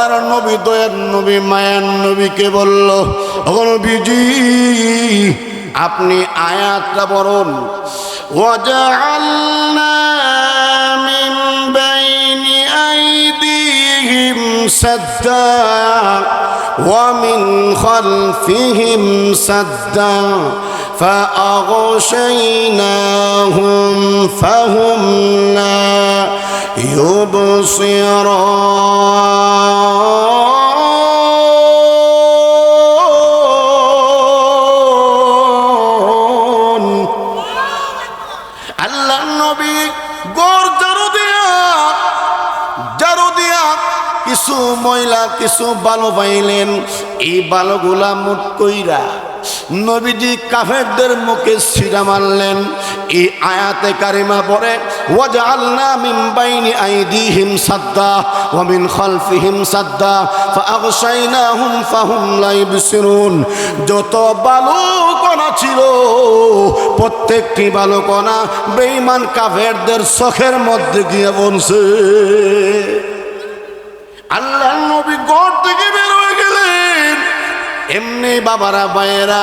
আমার নবী দয়ার নবী মায়ার নবীকে বলল, ও নবীজি আপনি আয়াতটা বলুন, ওয়াজআলনা মিন বাইনি আইদিহিম সাদ্দা ওয়া মিন খালফিহিম সাদ্দা فأغشيناهم فهم لا يبصرون আল্লাহ নবী গড় জারু দিয়া কিছু ময়লা কিছু বালু পাইলেন। এই বালুগুলা মুট কইরা নবীজি কাফেরদের মুখে ছিঁড়া মারলেন। এই আয়াতে কারিমা পড়ে, ওয়াজআলনা মিন বাইনি আইদিহিম সাদ্দা ওয়া মিন খালফিহিম সাদ্দা ফাআগশাইনাহুম ফাহুম লা ইবসিরুন। যত বালু কণা ছিল প্রত্যেকটি বালু কণা বেঈমান কাফেরদের চোখের মধ্যে গিয়ে পড়ছে। আল্লাহ নবী ঘর থেকে বের হয়ে গেলেন। এমনি বাবারা ভাইয়েরা,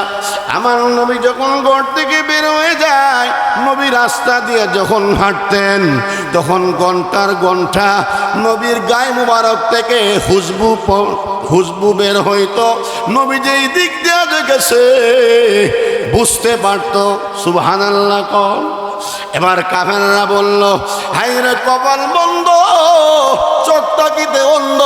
আমার নবী যখন ঘর থেকে বের হয়ে যায়, নবী রাস্তা দিয়ে যখন হাঁটতেন তখন ঘন্টার ঘন্টা নবীর গায়ে মুবারক থেকে খুশবু বের হইতো। নবী যেই দিক দিয়ে গেছে বুঝতে পারত। সুবহানাল্লাহ কর। এবার কাফেররা বলল, হায়রে কপাল বন্ধ, চোখটাকিতে অন্ধ,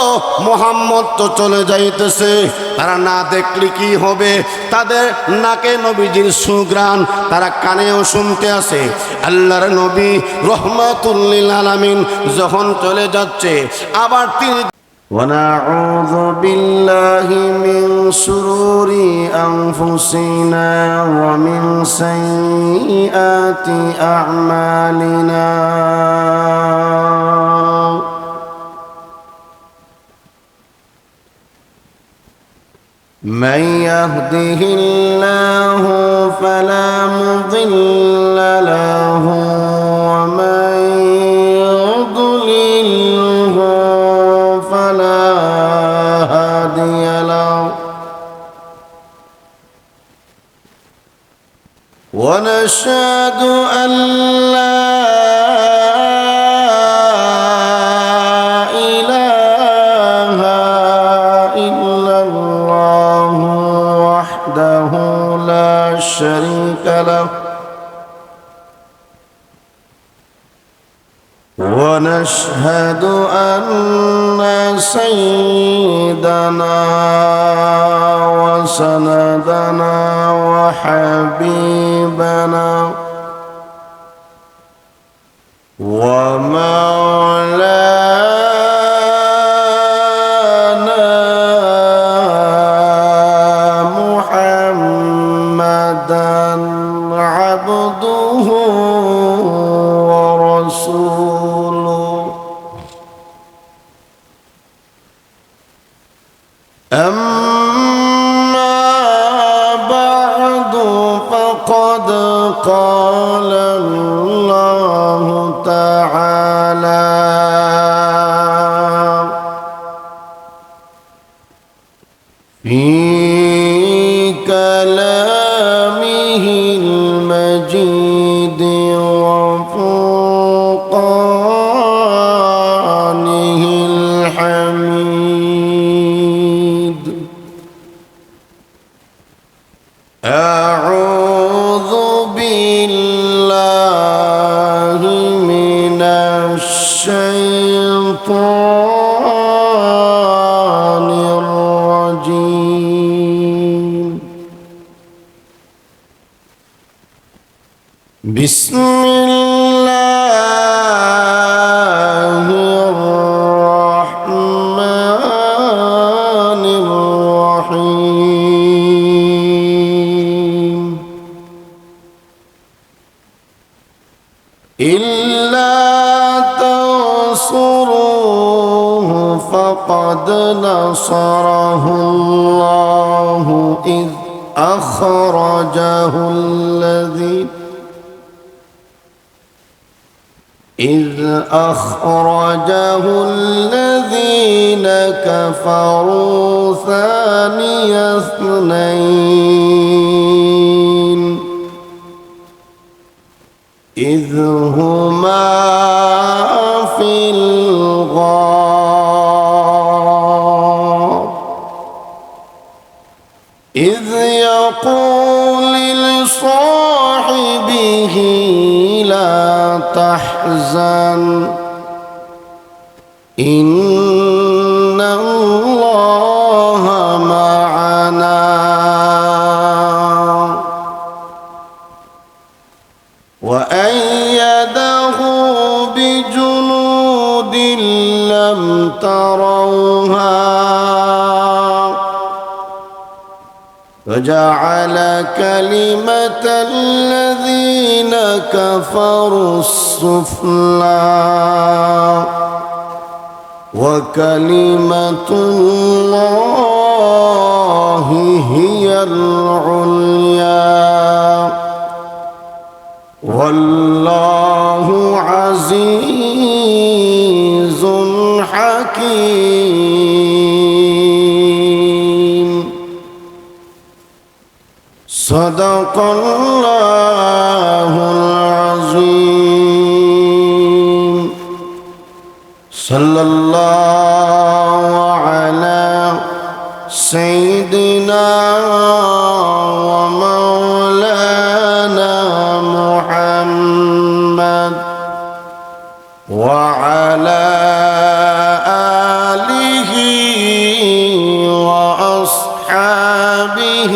মুহাম্মদ তো চলে যাইতেছে, তারা না দেখলে কি হবে? তাদের নাকে নবীজির সুঘ্রাণ, তারা কানেও শুনতে আছে। আল্লাহর নবী রহমাতুল লিল আলামিন যখন চলে যাচ্ছে, আবার তিনি ونعوذ بالله من شرور أنفسنا ومن سيئات أعمالنا من يهده الله فلا مضل له ومن يضلله فلا هادي له ونشهد أن لا إله إلا الله وحده لا شريك له ونشهد أن سيدنا وسندنا وحبيبنا ومولانا محمدا عبده ورسوله أما بعد فقد قال الله تعالى في كلامه المجيد وفرقانه الحميد أعوذ بالله من الشيطان الرجيم بسم الله الرحمن الرحيم إلا تنصروه فقد نصره الله إذ أخرجه إذ أخرجه الذين كفروا ثاني اثنين إذ هما في الغار إذ يقول لصاحبه لا تحزن إن الله معنا وأيده بجنود لم تروها وجعل كلمة الذين كفروا السفلى وكلمة الله هي العليا والله عزيز حكيم صدق الله العظيم صلى الله على سيدنا ومولانا محمد وعلى آله وأصحابه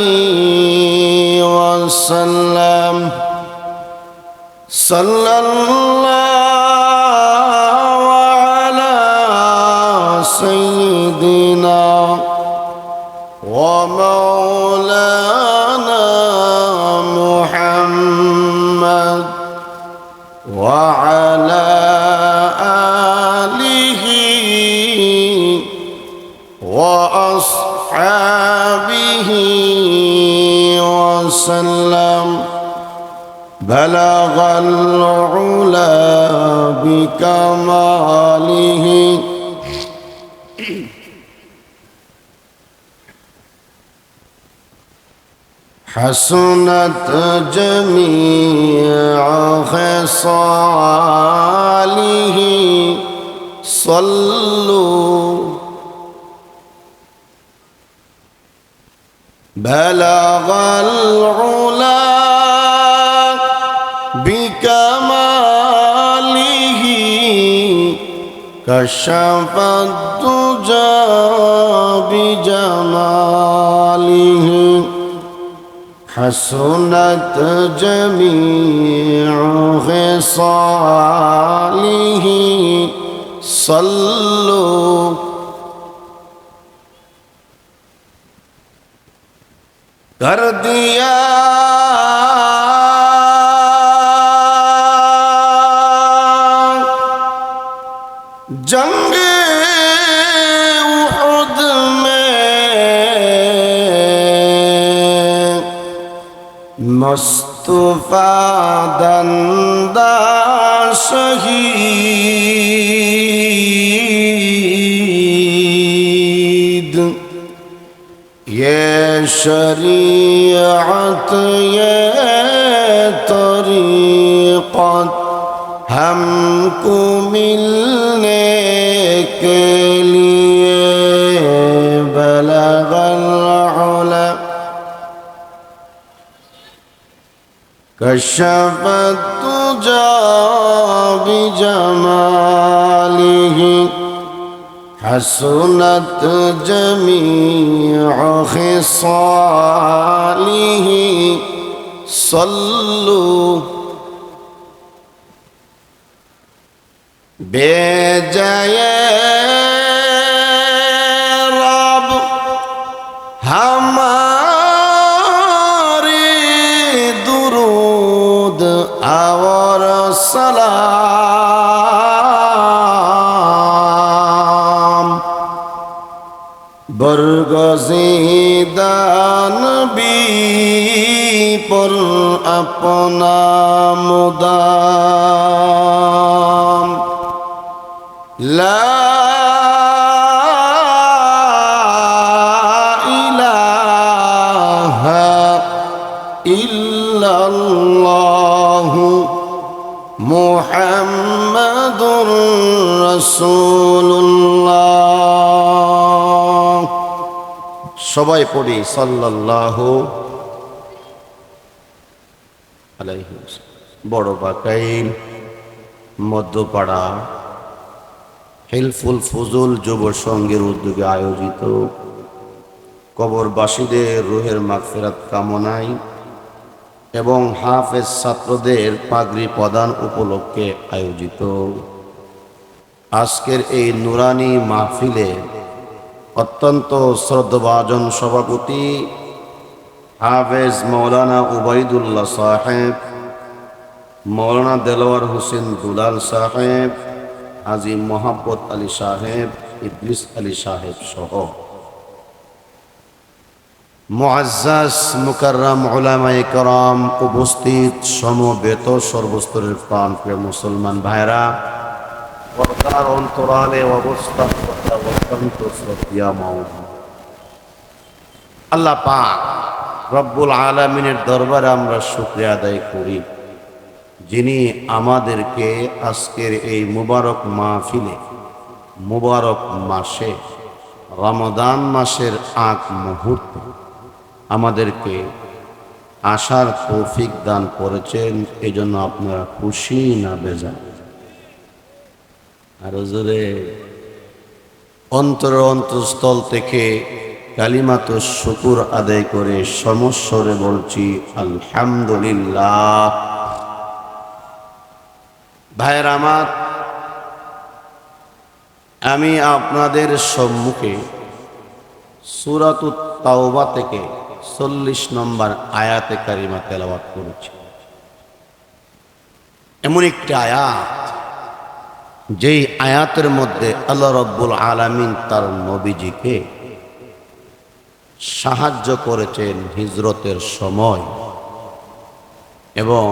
وسلم صلى الله على سيدنا ومولانا محمد وعلى آله وأصحابه وسلم بلغ العلا بكماله حسنت جميع خصاله صلوا بلغ العلا بكماله كشف الدجى بجماله حسنت جميع خصاله صلوا कर दिया जंग उहुद में मुस्तफा दंदा शहीद ये शरीयत ये तरीक़त हमको मिलने के लिए बलगल उला कशफत तुजा बिजमालिही حسنت جميع خصاله صلوا बेजाए रब हमारे दुरूद और सलाम बरगज़ीदा नबी पर अपना मुदाम লা ইলাহা ইল্লাল্লাহু মুহাম্মাদুর রাসূলুল্লাহ। সবাই পড়ি সাল্লাল্লাহু আলাইহি ওয়াসাল্লাম। বড় বাকাইল মধ্যপাড়া হেলফুল ফুজুল যুব সংঘের উদ্যোগে আয়োজিত কবরবাসীদের রুহের মাগফিরাত কামনায় এবং হাফেজ ছাত্রদের পাগড়ি প্রদান উপলক্ষে আয়োজিত আজকের এই নুরানি মাহফিলে অত্যন্ত শ্রদ্ধাভাজন সভাপতি হাফেজ মৌলানা উবাইদুল্লাহ সাহেব, মৌলানা দেলোয়ার হোসেন দুলাল সাহেব, হাজী মোহাম্মদ আলী সাহেব, ইদ্রিস আলী সাহেব সহ মুআজ্জাজ মুকাররম উলামায়ে কেরাম, উপস্থিত সমবেত সর্বস্তরের প্রাণপ্রিয় মুসলমান ভাইরা, পর্দার অন্তরালে অবস্থান করা অত্যন্ত শ্রদ্ধেয় মাওলানা আল্লাহ পাক রব্বুল আলামিনের দরবারে আমরা শুকরিয়া আদায় করি, যিনি আমাদেরকে আজকের এই মুবারক মাহফিলে, মুবারক মাসে, রমাদান মাসের আগ মুহূর্তে আমাদেরকে আসার তৌফিক দান করেছেন। এই জন্য আপনারা খুশি না বেজার? আরো জোরে অন্তরস্থল থেকে কালিমাত শুকুর আদায় করে সমস্বরে বলছি আলহামদুলিল্লাহ। ভাইয়ের আমার, আমি আপনাদের সম্মুখে সূরাতুত তাওবা থেকে 40 নম্বর আয়াতে কারিমা তেলাওয়াত করেছি। এমন একটি আয়াত, যেই আয়াতের মধ্যে আল্লাহ রাব্বুল আলামিন তার নবীজিকে সাহায্য করেছেন হিজরতের সময় এবং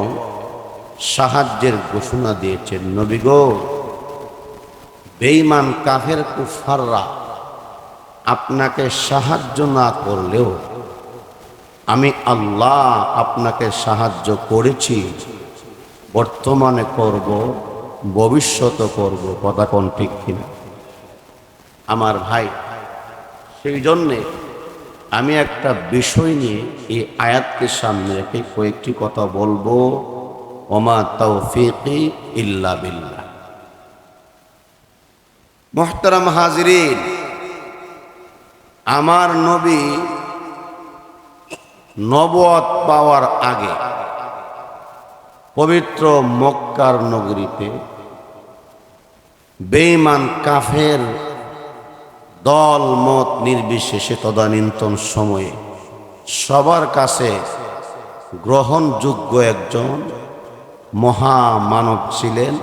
সাহায্যের ঘোষণা দিয়েছেন, নবী গো, বেঈমান কাফের কুফাররা আপনাকে সাহায্য না করলেও আমি আল্লাহ আপনাকে সাহায্য করেছি, বর্তমানে করব, ভবিষ্যতে করব। কথা কোন ঠিক কিনা আমার ভাই? সেই জন্যে আমি একটা বিষয় নিয়ে এই আয়াতকে সামনে রেখে কয়েকটি কথা বলবো। ওমা তাওফীকি ইল্লা বিল্লাহ। মুহতারাম হাজিরিন, আমার নবী নবুয়ত পাওয়ার আগে পবিত্র মক্কার নগরীতে বেঈমান কাফের দল মত নির্বিশেষে তদানীন্তন সময়ে সবার কাছে গ্রহণযোগ্য একজন মহামানব ছিলেন।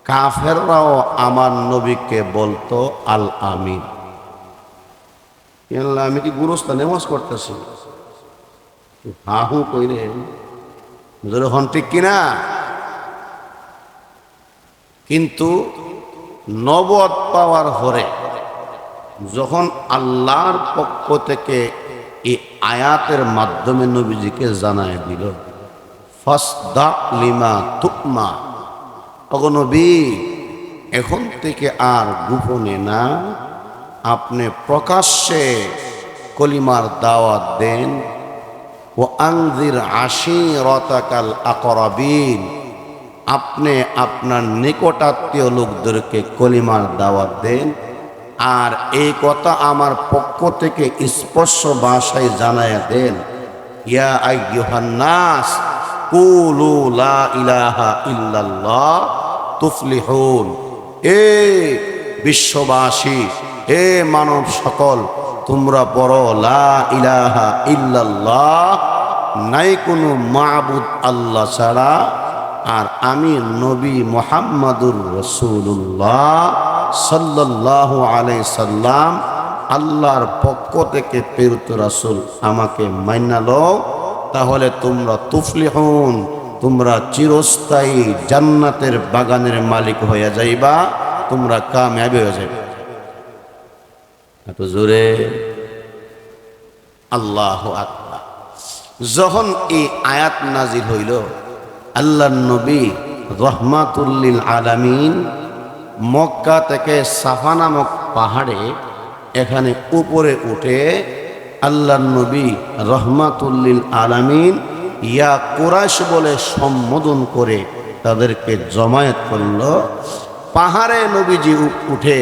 কাফেররাও আমার নবীকে বলতো আল আমিন। আমি কি গুরুস্তা নেমাজ করতেছি? হাহু কইরে হন ঠিক কিনা? কিন্তু নবুয়ত পাওয়ার পরে যখন আল্লাহর পক্ষ থেকে এই আয়াতের মাধ্যমে নবীজিকে জানায় দিল, ফাসদা লিমা তুকমা, ওগো নবী, এখন থেকে আর গোপনে না, আপনি প্রকাশ্যে কলিমার দাওয়াত দেন। ও আনজির আশিরাতাকাল আকরাবিন, আপনি আপনার নিকটাত্মীয় লোকদেরকে কলিমার দাওয়াত দেন। আর এই কথা আমার পক্ষ থেকে স্পষ্ট ভাষায় জানায়া দেন, ইয়া আইয়ুহান নাস কুলু লা ইলাহা ইল্লাল্লাহ তুফলিহুন। এ বিশ্ববাসী, হে মানব সকল, তোমরা বড় লা ইলাহা ইল্লাল্লাহ, নাই কোনো মাবুদ আল্লাহ ছাড়া, আর আমি নবী মুহাম্মাদুর রাসূলুল্লাহ সাল্লাল্লাহু আলাইহি সাল্লাম আল্লাহর পক্ষ থেকে প্রেরিত রাসূল, আমাকে মাইনা লও, তাহলে তোমরা তুফলিহুন, তোমরা চিরস্থায়ী জান্নাতের বাগানের মালিক হয়ে যাইবা। তোমরা কামিয়াবি হয়ে যাবে। এত জোরে আল্লাহু আকবার। যখন এই আয়াত নাজিল হইল, আল্লাহর নবী রহমাতুল লিল আলামিন মক্কা থেকে সাফা নামক পাহাড়ে এখানে উপরে উঠে আল্লাহর নবী রহমাতুল লিল আলামিন ইয়া কুরাইশ বলে সম্বোধন করে তাদেরকে জমায়েত করল। পাহাড়ে নবীজি উঠে,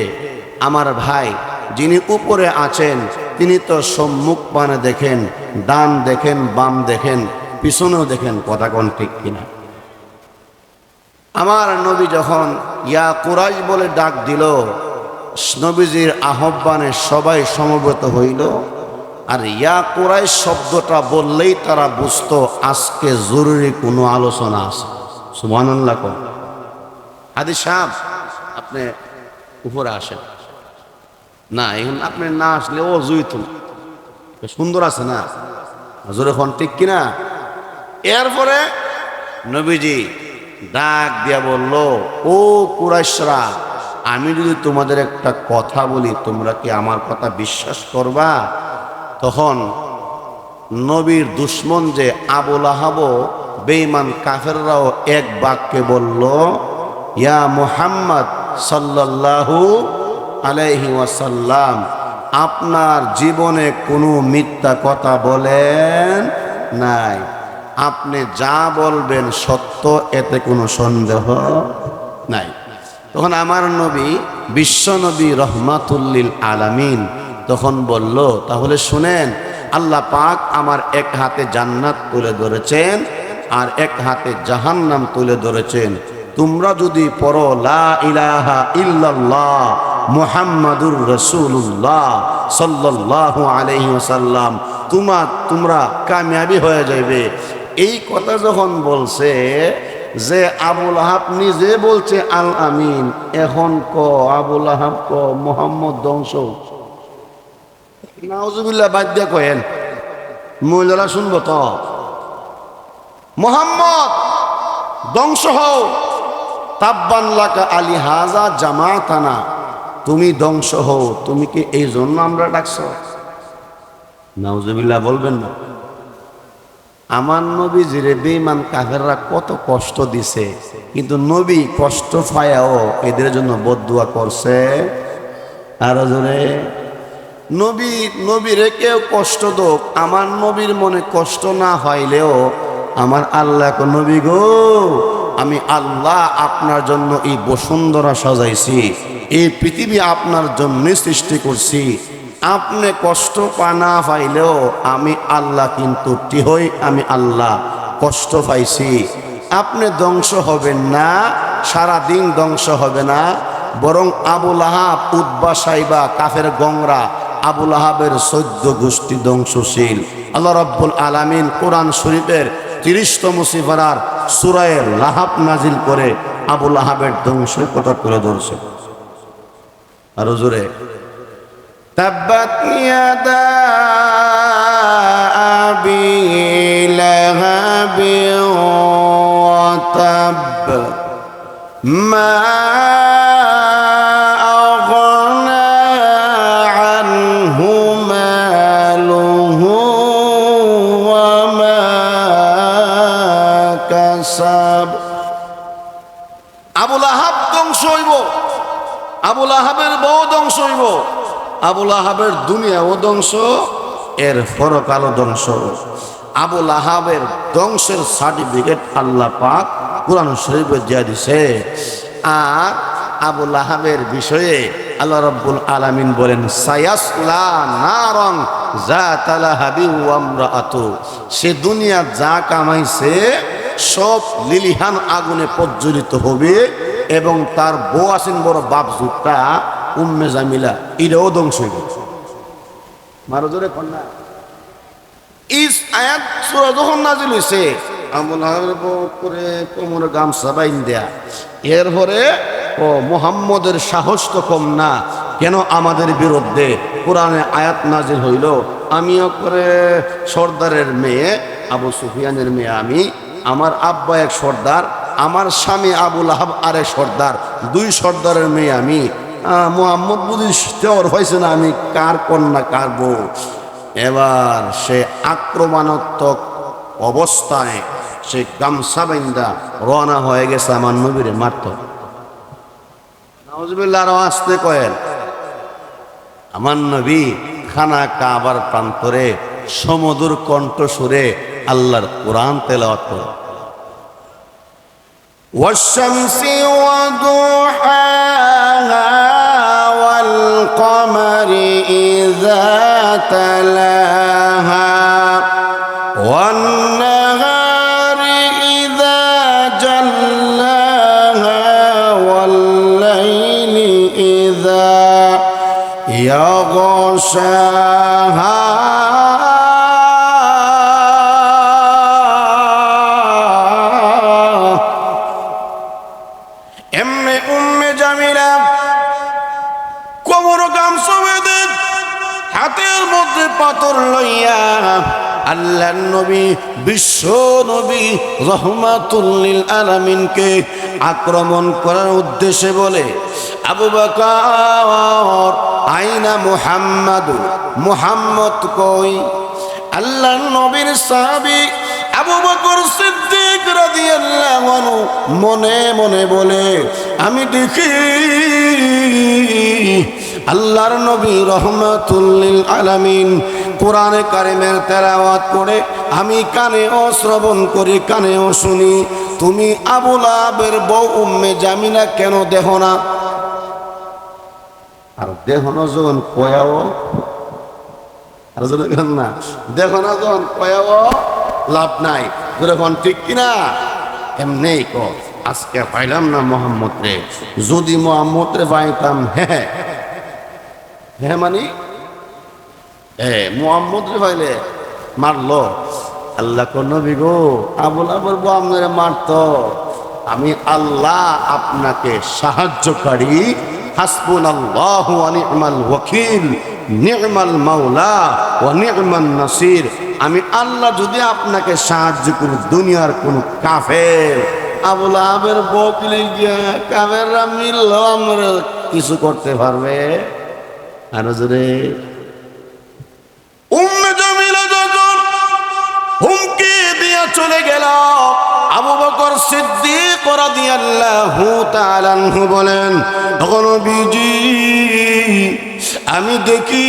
আমার ভাই যিনি উপরে আছেন তিনি তো সম্মুখ পানে দেখেন, ডান দেখেন, বাম দেখেন, পিছনেও দেখেন, কথা কোন ঠিক কিনা? আমার নবী যখন ইয়া কুরাইশ বলে ডাক দিল, নবীজির আহ্বানে সবাই সমবেত হইল। আর ইয়া কুরাইশ শব্দটা বললেই তারা বুঝতো আজকে জরুরি কোনো আলোচনা আছে। সুবহানাল্লাহ। হাদি সাহেব আপনি উপরে আসেন না, এখন আপনি না আসলে ও জুইতুন সুন্দর আছে না, জোরে খন ঠিক কিনা? এরপরে নবীজি ডাক দিয়া বলল, ও কুরাইশরা, আমি যদি তোমাদের একটা কথা বলি তোমরা কি আমার কথা বিশ্বাস করবা? তখন নবীর দুশ্মন যে আবু লাহাব, বেঈমান কাফেররাও এক বাক্যে বলল, ইয়া মুহাম্মদ সাল্লাল্লাহু আলাইহি ওয়াসাল্লাম, আপনার জীবনে কোনো মিথ্যা কথা বলেন নাই, আপনি যা বলবেন সত্য, এতে কোনো সন্দেহ নাই। তখন আমার নবী বিশ্ব নবী রহমাতুল লিল আলামিন তখন বলল, তাহলে শুনেন, আল্লাহ পাক আমার এক হাতে জান্নাত তুলে ধরেছেন আর এক হাতে জাহান্নাম তুলে ধরেছেন। তোমরা যদি পড়ো লা ইলাহা ইল্লাল্লাহ মুহাম্মাদুর রাসূলুল্লাহ সাল্লাল্লাহু আলাইহি ওয়াসাল্লাম, তোমরা কামিয়াবি হয়ে যাবে। এই কথা যখন বলছে, যে আবুল আহাব নিজে বলছে আল আমিন, এখন আবুল আহাব মুহাম্মদ ধ্বংস। নাউজুবিল্লাহ, বাদ দিয়া কয়েন, মহিলারা শুনবো তো। মুহাম্মদ ধ্বংস হও, তাব্বান লাকা আলি হাজা জামাতানা, তুমি ধ্বংস হও, তুমি কি এই জন্য আমরা ডাকছ? নাউজুবিল্লাহ বলবেন না। আমার নবী জিরে বেঈমান কাফেররা কত কষ্ট দিছে, কিন্তু নবী কষ্ট পায়াও এদের জন্য বদদুয়া করছে। আর জোরে নবীরে কেউ কষ্ট দোক, আমার নবীর মনে কষ্ট না হইলেও আমার আল্লাহ নবী গো, আমি আল্লাহ আপনার জন্য এই বসুন্ধরা সাজাইছি, এই পৃথিবী আপনার জন্যই সৃষ্টি করছি, আপনি কষ্ট না পাইলেও আমি আল্লাহ কিন্তু টিহই, আমি আল্লাহ কষ্ট পাইছি। আপনি ধ্বংস হবেন না, সারাদিন ধ্বংস হবে না, বরং আবু লাহাব, উতবা, সাইবা, কাফের গংরা, আবু লাহাবের 14 গোষ্ঠী ধ্বংসশীল। আল্লাহ রাব্বুল আলামিন কোরআন শরীফের 30তম সূরার সূরা লাহাব নাজিল করে আবু লাহাবের ধ্বংসের কথা তুলে ধরছে। আর জোরে তাব্বাত ইয়াদা আবি লাহাব ওয়া তাব মা আগনা আনহু মালুহু ওয়া মা কাসাব। আবু লাহাব ধ্বংস হইব, আবু লাহাবের বউ ধ্বংস হইব, আবু লাহাবের দুনিয়াও ধ্বংস, এর পরকালও ধ্বংস। আবু লাহাবের ধ্বংসের সার্টিফিকেট আল্লাহ পাক কুরআন শরীফে দিয়ে দিছে। আর আবু লাহাবের বিষয়ে আল্লাহ রাব্বুল আলামিন বলেন, সায়াসলা নারন যাতা লাহাবি ওয়া ইমরাআতু, সে দুনিয়া যা কামাইছে সব লিলিহান আগুনে প্রজ্বলিত হবে, এবং তার বউ আছেন বড় বাপজুটা উম্মে জামিলা, এটাও ধ্বংস হইবে। মারো জোরে কন্যা। এই আয়াত সূরা যখন নাজিল হইছে, আবু লাহাবের বউ করে কোমরে গামছা বাইন দেয়া, এরপরে মুহাম্মদের সাহস তো কম না, কেন আমাদের বিরুদ্ধে কোরআনে আয়াত নাজিল হইল। আমিও করে সর্দারের মেয়ে, আবু সুফিয়ানের মেয়ে আমি, আমার আব্বা এক সর্দার, আমার স্বামী আবু লাহাব আরে সর্দার, দুই সর্দারের মেয়ে আমি। মুহাম্মদ বুঝি দেওয়ার হয়েছে না, আমি কার কন্যা কার বউ। এবার সে আক্রমণাত্মক অবস্থায় সে গামছা বাইন্দা রওনা হয়ে গেছে আমার নবীরে মারত। নাউজুবিল্লাহ, আরো আসতে কয়েন। আমার নবী খানা কাবার প্রান্তরে সমুদ্র কণ্ঠ সুরে আল্লাহর কোরআন তেলাওয়াত করে। ওয়াশ-শামসি ওয়া দুহাহা ওয়াল কমারি ইযা তালাহা ওয়ান নাহারি ইযা জাল্লাহা ওয়াল লাইলি ইযা ইয়াগশাহা হাতের মধ্যে পাথর লইয়া আল্লাহর নবী বিশ্ব নবী রহমাতুল লিল আলামিনকে আক্রমণ করার উদ্দেশ্যে বলে, আবু বকর আইনা মুহাম্মাদ, মুহাম্মদ কই? আল্লাহর নবীর সাহাবী আবু বকর সিদ্দিক রাদিয়াল্লাহু আনহু মনে মনে বলে, আমি দেখি আল্লাহর নবী রহমাতুল লিল আলামিন কোরআনে কারিমের তেলাওয়াত করে আমি কানেও শ্রবণ করি, কানেও শুনি। তুমি আবু লাহাবের বউ উম্মে জামিলা কেন দেখো না? আর দেখো না যখন কয়াও, আর যখন না দেখো না যখন কয়াও লাভ নাই, যখন ঠিক কিনা এমনি ক। আজকে পাইলাম না মোহাম্মদ রে, যদি মোহাম্মদ রে পাইতাম, হ্যাঁ হ্যাঁ মানে মোহাম্মদ রে পাইলে মারলো। আল্লাহ কোন নবী গো, আবু লাহাবের বউ আপনারে মারতো, আমি আল্লাহ আপনাকে সাহায্যকারী, হাসবুনাল্লাহু ওয়া নি'মাল ওয়াকিল, নি'মাল মাওলা ওয়া নি'মান নাসির। আমি আল্লাহ যদি আপনাকে সাহায্য করি, দুনিয়ার কোন কাফের আবু লাহাবের বউ কিনে গিয়া কাফেররা মিলল আমরা কিছু করতে পারবে? আরো জোরে। উম্মে জামিলা যখন হুমকি দিয়া চলে গেল, আবু বকর সিদ্দিক রাদিয়াল্লাহু তাআলা আনহু বলেন, তখন নবীজি আমি দেখি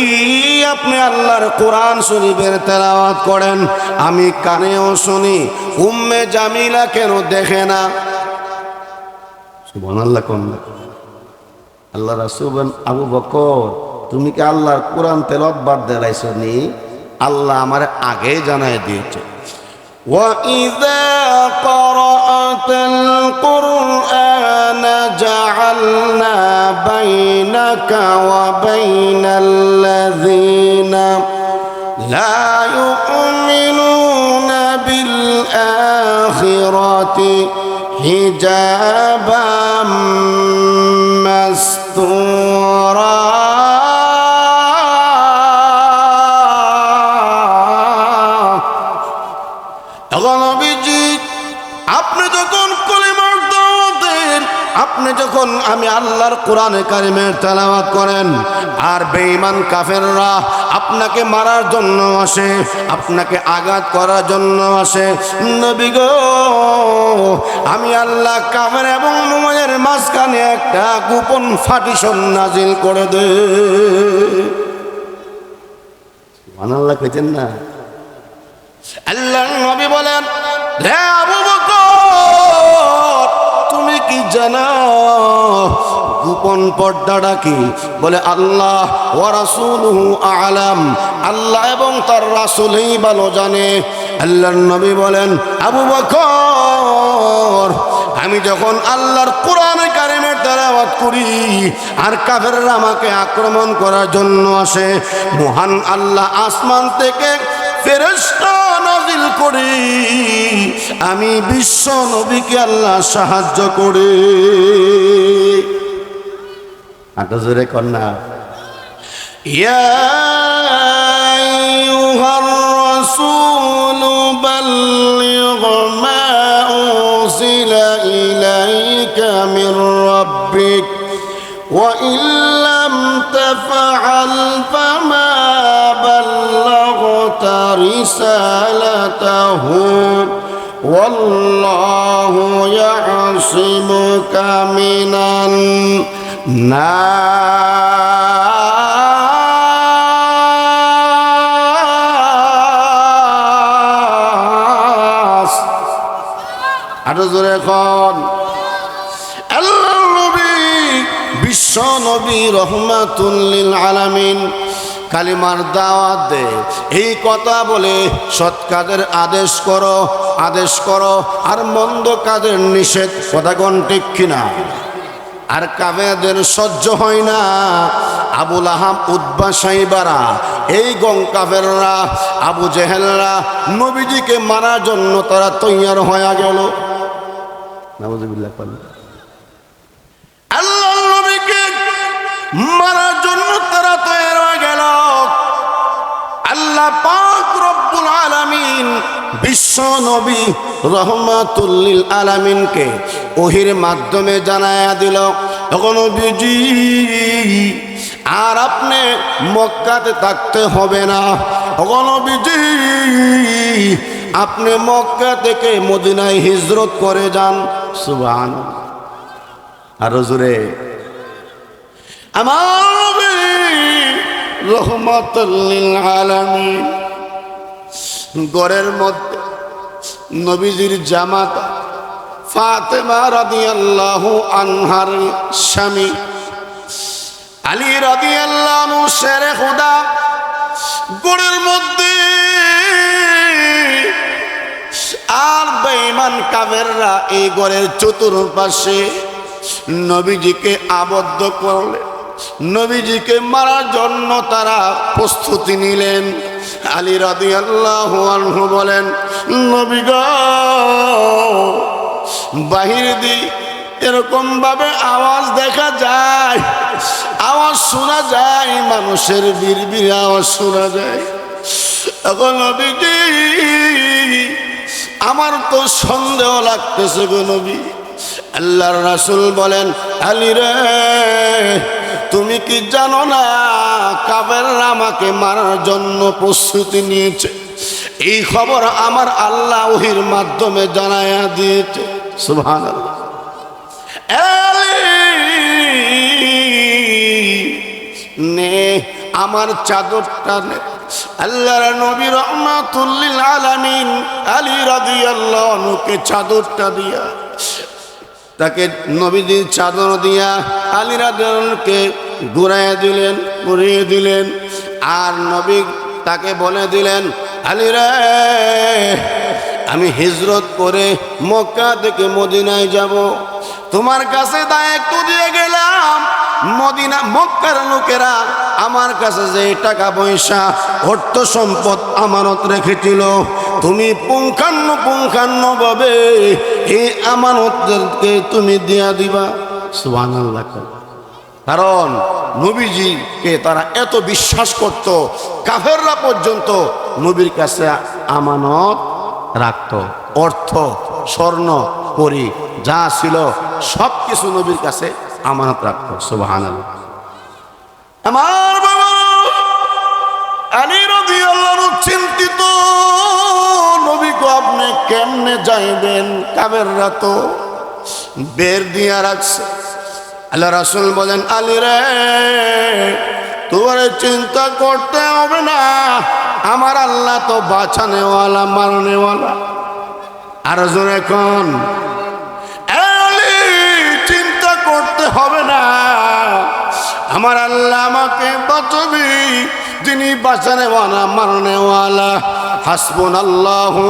আপনি আল্লাহর কোরআন শরীফের তেলাওয়াত করেন, আমি কানেও শুনি, উম্মে জামিলা কেন দেখে না? সুবহানাল্লাহ কোন আল্লাহ রাসূল বলেন, আবু বকর তুমি কি আল্লাহর কোরআন তেলাওয়াত বাদ দিলাইছো নি? আল্লাহ আমারে আগে জানায় দিয়েছে, وَإِذَا قَرَأْتَ الْقُرْآنَ جَعَلْنَا بَيْنَكَ وَبَيْنَ الَّذِينَ لَا يُؤْمِنُونَ بِالْآخِرَةِ حِجَابًا مَسْتُورًا। আপনি যখন আমি আল্লাহর কোরআনে কারিমের তেলাওয়াত করেন আর বেঈমান কাফেররা আপনাকে মারার জন্য আসে, আপনাকে আঘাত করার জন্য আসে, নবী গো আমি আল্লাহ কাফের এবং মুমিনের মাঝখানে একটা গোপন পার্টিশন নাজিল করে দে। সুবহানাল্লাহ কইতেন না? আল্লাহর নবী বলেন, হে আবু বকর তুমি কি জানো গোপন পর্দাটা কি? বলে আল্লাহ ওয়া রাসূলুহু আ'লাম, আল্লাহ এবং তার রাসূলই ভালো জানে। আল্লাহর নবী বলেন, আবু বকর আমি যখন আল্লাহর কোরআনে কারিমের তেলাওয়াত করি আর কাফেররা আমাকে আক্রমণ করার জন্য আসে, মহান আল্লাহ আসমান থেকে ফেরেশতা নাজিল করে আমি বিশ্ব নবীকে আল্লাহ সাহায্য করে। আটা জোরে কন্যা, ইয়া আইয়ুহার রাসূল বাল্লিগ মা উনজিলা من ربك وإن لم تفعل فما بلغت رسالته والله يعصمك من الناس আরো জোরে এখন আল্লাহর নবী বিশ্ব নবী রহমাতুল লিল আলামিন কালিমার দাওয়াত দে এই কথা বলে সৎ কাজের আদেশ করো আর মন্দ কাজের নিষেধ, কথা কোন ঠিক কিনা? আর কাফেরদের সহ্য হয় না। আবুল আহাব উতবা সাইবারা এই কাফেররা আবু জেহেলরা নবীজিকে মারার জন্য তারা তৈয়ার হয়ে গেল। নাউযুবিল্লাহ। আল্লাহর নবীকে মারার জন্য তারা তৈয়ার হয়ে গেল। আল্লাহ পাক রব্বুল আলামিন বিশ্ব নবী রহমাতুল লিল আলামিনকে ওহির মাধ্যমে জানায়া দিল, তখন নবীজি আর আপনি মক্কাতে থাকতে হবে না, তখন নবীজি আপনি মক্কা থেকে মদিনায় হিজরত করে যান। সুবহানাল্লাহ। আর জোরে আমার নবী রহমাতুল লিল আলামিন ঘরের মধ্যে নবীজির জামাতা ফাতেমা রাদিয়াল্লাহু আনহার স্বামী আলী রাদিয়াল্লাহু আনহু শেরে খুদা ঘরের মধ্যে, আর বেঈমান কাফেররা এই ঘরের চতুর্পাশে নবীজিকে আবদ্ধ করলে নবীজিকে মারার জন্য তারা প্রস্তুতি নিলেন। আলী রাদিয়াল্লাহু আনহু বলেন, নবী গো, বাহির দি এরকম ভাবে আওয়াজ দেখা যায়, আওয়াজ শোনা যায়, মানুষের বিড়বিড় আওয়াজ শোনা যায়। এখন নবীজি আমার তো সন্দেহ লাগতেছে গো নবী। আল্লাহর রাসূল বলেন, আলী রে, তুমি কি জানো না কাফেররা আমাকে মারার জন্য প্রস্তুতি নিয়েছে? এই খবর আমার আল্লাহ ওহির মাধ্যমে জানায়া দিয়েছে। সুবহানাল্লাহ। নে আমার চাদরটা নে। আল্লাহর নবী রহমাতুল লিল আলামিন আলী রাদিয়াল্লাহু আনহুকে চাদরটা দিয়া, তাকে নবীজির চাদর দিয়া আলী রাদিয়াল্লাহুকে ঘুরিয়ে দিলেন। আর নবী তাকে বলে দিলেন, আলী রে, আমি হিজরত করে মক্কা থেকে মদিনায় যাব, তোমার কাছে দায়িত্ব দিয়ে গেলাম। মক্কার লোকেরা আমার কাছে যে টাকা পয়সা অর্থ সম্পদ আমানত রেখেছিল, তুমি পুঙ্খানুপুঙ্খানুভাবে এই আমানতদেরকে তুমি দিয়া দিবা। সুবহানাল্লাহ। কারণ নবীজিকে তারা এত বিশ্বাস করত, কাফেররা পর্যন্ত নবীর কাছে আমানত রাখত। অর্থ, স্বর্ণ, কড়ি যা ছিল সব কিছু নবীর কাছে আমানত রাখত। সুবহানাল্লাহ। আমার বাবা আলী রাদিয়াল্লাহু আনহু চিন্তিত, নবীকে আপনি কেমনে যাইবেন? কাফেররা তো বের দিয়া রাখছে। আল্লাহ রাসূল বলেন, আলী রে, তোমার চিন্তা করতে হবে না, আমার আল্লাহ তো বাঁচানেওয়ালা, মারনেওয়ালা। আর জোরে এখন চিন্তা করতে হবে না, আমার আল্লাহ আমাকে বাঁচাবে, যিনি বাঁচানেওয়ালা, মারনেওয়ালা। হাসবুনাল্লাহু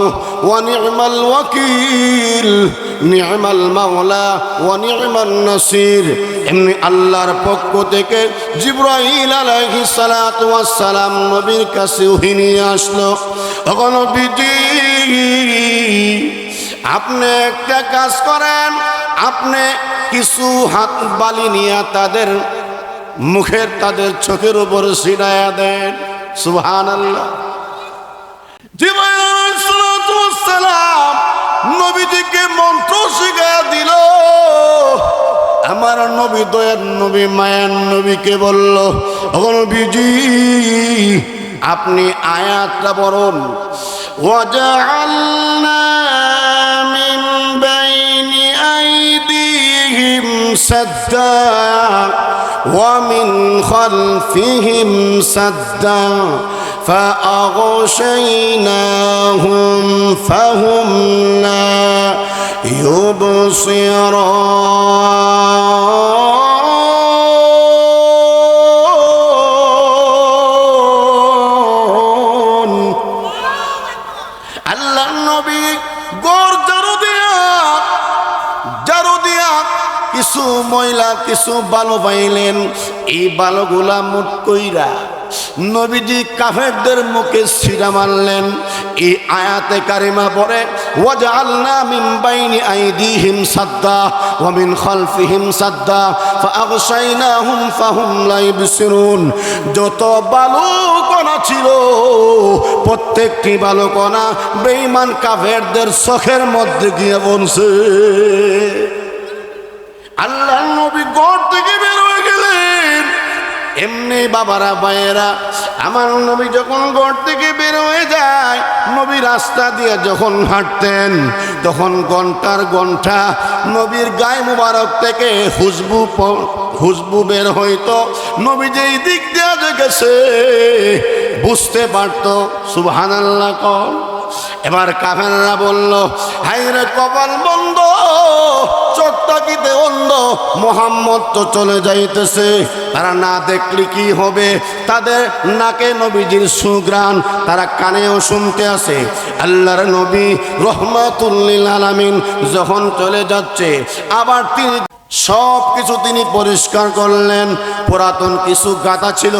ওয়া নি'মাল ওয়াকিল, নি'মাল মাওলা ওয়া নি'মান নাসির। এমনি আল্লাহর পক্ষ থেকে জিবরাইল আলাইহিস সালাতু ওয়াস সালাম নবীর কাছে ওহী নিয়ে আসলো। তখন নবীজি, আপনি একটা কাজ করেন, আপনি কিছু হাত বালি নিয়ে তাদের মুখের, তাদের চোখের উপর ছিটায়া দেন। সুবহানাল্লাহ। জিবরাইল আলাইহিস সালাম নবীজিকে মন্ত্র শিখিয়ে দিল। আমার নবী দয়ার নবী মায়ার নবীকে বলল, ও নবীজি আপনি আয়াতটা বলুন, ওয়াজআলনা মিন বাইনি আইদিহিম সাদ্দা ওয়া মিন খালফিহিম সাদ্দা فأغشيناهم فهم لا يبصرون আল্লাহ নবী গড় জারু দিয়া কিছু ময়লা কিছু বালু পাইলেন। এই বালুগুলা মুট কইরা নবীজি কাফেরদের মুখে ছিঁড়া মারলেন। এই আয়াতে কারিমা পড়ে, ওয়াজআলনা মিন বাইনি আইদিহিম সাদ্দা ওয়া মিন খালফিহিম সাদ্দা ফাআগশাইনাহুম ফাহুম লা ইবসিরুন। যত বালু কণা ছিল প্রত্যেকটি বালু কণা বেঈমান কাফেরদের চোখের মধ্যে গিয়ে বসে। আল্লাহ নবী ঘর থেকে বের হয়ে গেলেন। এমনি বাবারা ভাইয়েরা, আমার নবী যখন ঘর থেকে বের হয়ে যায়, নবী রাস্তা দিয়ে যখন হাঁটতেন তখন ঘন্টার ঘন্টা নবীর গায়ে মুবারক থেকে খুশবু বের হইতো। নবী যেই দিক দিয়ে গেছে বুঝতে পারত। সুবহানাল্লাহ কর। এবার কাফেররা বলল, হায়রে কপাল বন্ধ, চোখটা কিতে অন্ধ, মুহাম্মদ তো চলে যাইতেছে, তারা না দেখলে কি হবে? তাদের নাকে নবীজির সুঘ্রাণ, তারা কানেও শুনতে আছে। আল্লাহর নবী রহমাতুল লিল আলামিন যখন চলে যাচ্ছে, আবার তিনি সব কিছু তিনি পরিষ্কার করলেন। পুরাতন কিছু গাতা ছিল,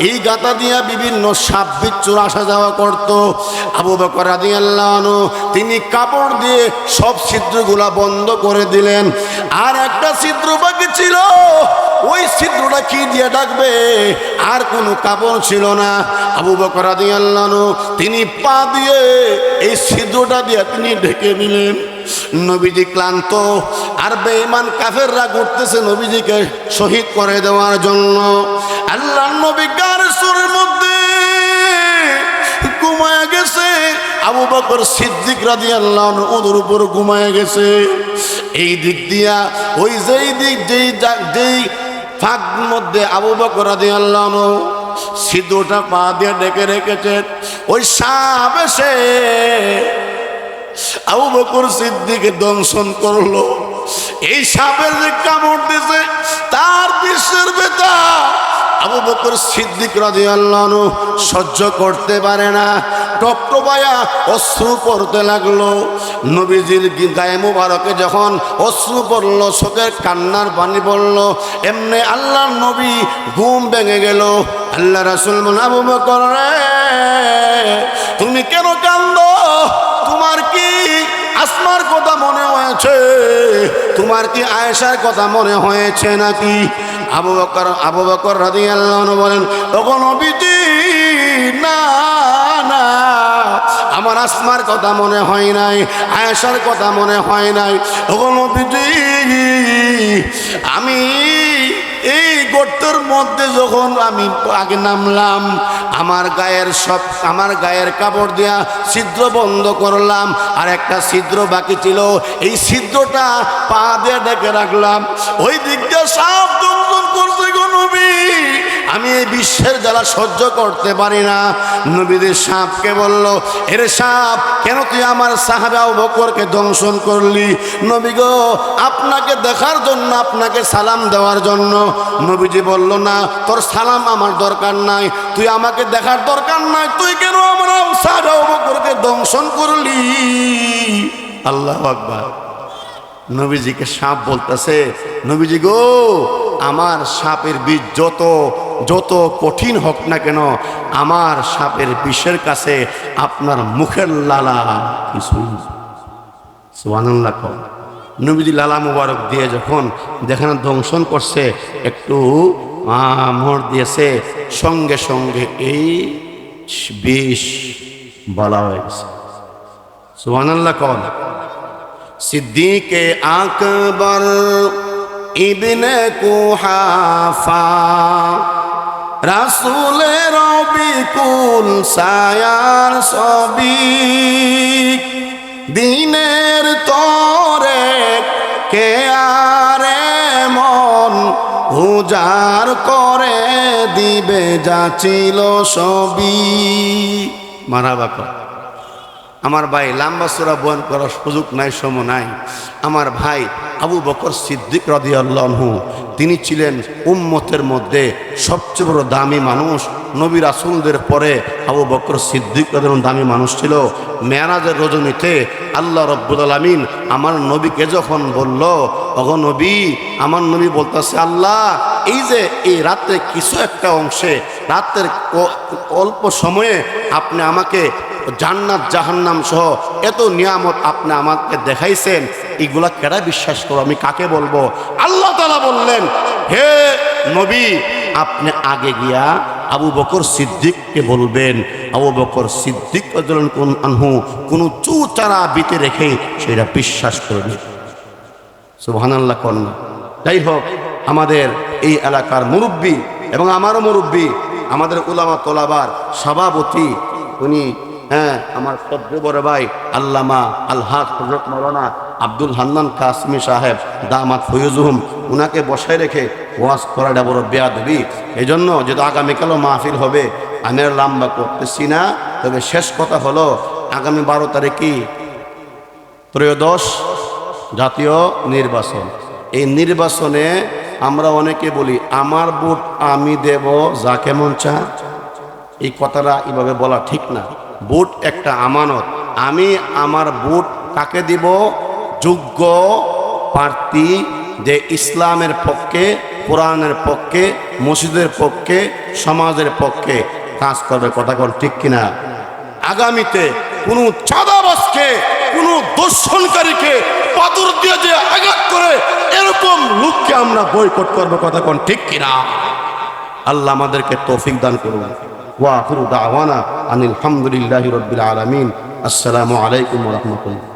এই গাতা দিয়া বিভিন্ন সাপ বিচ্ছুর আসা যাওয়া করত। আবু বকর রাদিয়াল্লাহু আনহু তিনি কাপড় দিয়ে সব ছিদ্রগুলা বন্ধ করে দিলেন। আর একটা ছিদ্র বাকি ছিল, ওই ছিদ্রটা কি দিয়ে ডাকবে? আর কোনো কাপড় ছিল না। আবু বকর রাদিয়াল্লাহু আনহু তিনি পা দিয়ে এই ছিদ্রটা দিয়ে তিনি ঢেকে নিলেন। নবীজি ক্লান্ত, আর বেঈমান কাফেররা ঘুরতেছে নবীজিকে শহীদ করে দেওয়ার জন্য। আল্লাহ নবী গারসুরের মধ্যে ঘুমায় গেছে। আবু বকর সিদ্দিক রাদিয়াল্লাহু আনহু ওদের উপর ঘুমায় গেছে। এই দিক দিয়া ওই যেই ফাঁক মধ্যে আবু বকর রাদিয়াল্লাহু আনহু সিদ্ধটা পা দিয়ে ডেকে রেখেছেন, ওই সাপ এসে আবু বকর সিদ্দিককে দংশন করলো। এই সাপের যে কামড় দিয়েছে তার বিশ্বের বেতা আবু বকর সিদ্দিক রাদিয়াল্লাহু আনহু সহ্য করতে পারে না, টপটপায়া অশ্রু পড়তে লাগলো। নবীজির গায়ে মুবারকে যখন অশ্রু পড়ল, চোখের কান্নার পানি পড়ল, এমনি আল্লাহর নবী ঘুম ভেঙে গেল। আল্লাহ রাসূল বলেন, আবু বকর রে তুমি কেন কান্দো? তোমার কি আসমার কথা মনে হয়েছে? তোমার কি আয়েশার কথা মনে হয়েছে নাকি? আবু বকর রাদিয়াল্লাহু আনহু বলেন, তখন নবীজি না না, আমার আসমার কথা মনে হয় নাই, আয়েশার কথা মনে হয় নাই। তখন নবীজি আমি এই গর্তের মধ্যে যখন আমি আগে নামলাম, আমার গায়ের কাপড় দিয়া ছিদ্র বন্ধ করলাম, আর একটা ছিদ্র বাকি ছিল, এই ছিদ্রটা পা দিয়ে ডেকে রাখলাম। ওই দিক দিয়ে সাপ দংশন করছে গো নবী, আমি এই বিশ্বের জ্বালা সহ্য করতে পারি না। নবীদের সাপকে বলল, এরে সাপ, কেন তুই আমার সাহাবা আবু বকরকে দংশন করলি? নবী গো, আপনাকে দেখার জন্য, আপনাকে সালাম দেওয়ার জন্য। নবীজি বলল, না, তোর সালাম আমার দরকার নাই, তুই আমাকে দেখার দরকার নাই, তুই কেন আমার সাহাবা আবু বকরকে দংশন করলি? আল্লাহু আকবার। নবীজিকে সাপ বলতেছে, নবীজি গো, আমার সাপের বিষ যত কঠিন হোক না কেন, আমার সাপের বিষের কাছে আপনার মুখের লালা কিছু। সুবহানাল্লাহ। নবীজি লালা মুবারক দিয়ে যখন দেখেন দংশন করছে, একটু মোহর দিয়েছে, সঙ্গে সঙ্গে এই বিষ বলা হয়েছে। সুবহানাল্লাহ। সিদ্দিকে আকবর ইবনে কুহাফা রাসূলের বিকুল সায়ার ছবি দিনের তরে কে আরে মন উজাড় করে দিবে যাচিল সবই। মারহাবা কর। আমার ভাই লম্বা সূরা বয়ান করার সুযোগ নাই, সময় নাই। আমার ভাই আবু বকর সিদ্দিক রাদিয়াল্লাহু আনহু তিনি ছিলেন উম্মতের মধ্যে সবচেয়ে বড় দামি মানুষ। নবী রাসূলদের পরে আবু বকর সিদ্দিক রাদিয়াল্লাহু দামি মানুষ ছিল। মেরাজের রজনীতে আল্লাহ রব্বুল আলামিন আমার নবীকে যখন বলল, ওগো নবী, আমার নবী বলতেছে, আল্লাহ এই যে এই রাতে কিছু একটা অংশে রাতের অল্প সময়ে আপনি আমাকে জান্নাত জাহান্নাম সহ এত নিয়ামত আপনি আমাকে দেখাইছেন, এগুলা কেডা বিশ্বাস করো, আমি কাকে বলবো? আল্লাহ তাআলা বললেন, হে নবী, আপনি আগে গিয়া আবু বকর সিদ্দিককে বলবেন। আবু বকর সিদ্দিক রাদিয়াল্লাহু আনহু কোনো চুচারা বিতে রেখে সেটা বিশ্বাস করবে। সুবহানাল্লাহ কন্যা। যাই হোক, আমাদের এই এলাকার মুরব্বী এবং আমারও মুরব্বী, আমাদের উলামা তোলাবার সভাপতি, উনি আমার শ্রদ্ধেয় বড় ভাই আল্লামা আল-হক হযরত মাওলানা আব্দুল হান্নান কাসমি সাহেব দামাত ফয়জুহুম, উনাকে বসায় রেখে ওয়াজ করাটা বড় বেয়াদবি। এই জন্য যেহেতু আগামীকালও মাহফিল হবে, আমি আর লম্বা করতেছি না। তবে শেষ কথা হলো, আগামী 12 তারিখে ত্রয়োদশ জাতীয় নির্বাচন। এই নির্বাচনে আমরা অনেকে বলি আমার ভোট আমি দেব যাকে মন চায়। এই কথাটা এইভাবে বলা ঠিক না। ভোট একটা আমানত। আমি আমার ভোট কাকে দিব? যোগ্য প্রার্থী, যে ইসলামের পক্ষে, কোরআনের পক্ষে, মসজিদের পক্ষে, সমাজের পক্ষে কাজ করবে। কথা কোন ঠিক কিনা? আগামীতে কোনো চাঁদাবাজকে, কোনো দর্শনকারীকে পাথর দিয়ে যে আঘাত করে এরকম লোককে আমরা বয়কট করবো। কথা কোন ঠিক কিনা? আল্লাহ আমাদেরকে তৌফিক দান করুন। ওয়া আখিরু দাওয়ানা আনিল হামদুলিল্লাহি রাব্বিল আলামিন। আসসালামু আলাইকুম ওয়া রাহমাতুল্লাহ।